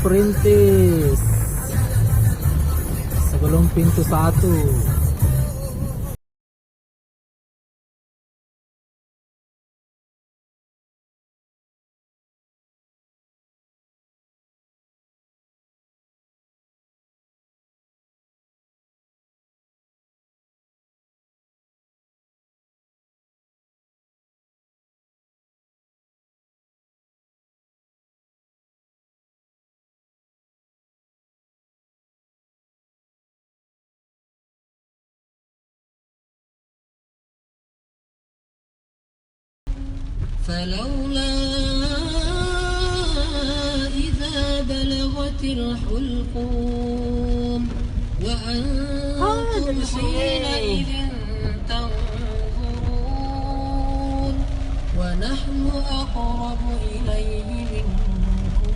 Apprentice sa Gulong Pinto 1. فلولا إذا بلغت الحلقوم وأنتم حينئذ تنظرون ونحن أقرب إليه منكم